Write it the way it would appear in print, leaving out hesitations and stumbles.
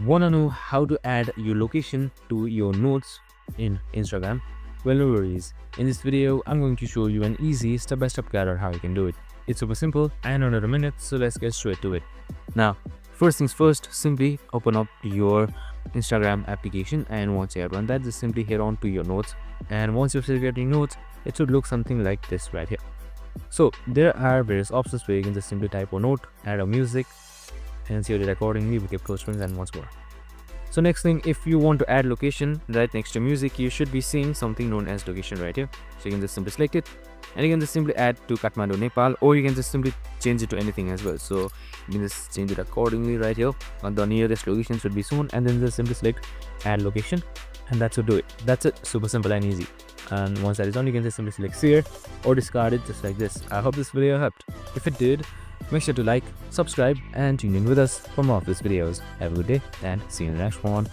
Wanna know how to add your location to your notes in Instagram? Well, no worries. In this video, I'm going to show you an easy step-by-step guide on how you can do it. It's super simple and under a minute, so let's get straight to it. Now, first things first, simply open up your Instagram application, and once you have done that, just simply head on to your notes. And once you've selected your notes, it should look something like this right here. So there are various options where you can just simply type a note, add a music, and save it accordingly. We keep close friends and once more. So next thing, if you want to add location right next to music, you should be seeing something known as location right here. So you can just simply select it, and you can just simply add to Kathmandu, Nepal, or you can just simply change it to anything as well. So you can just change it accordingly right here. The nearest location should be shown, and then just simply select add location, and that should do it. That's it, super simple and easy. And once that is done, you can just simply select share or discard it just like this. I hope this video helped. If it did, make sure to like, subscribe, and tune in with us for more of these videos. Have a good day and see you in the next one.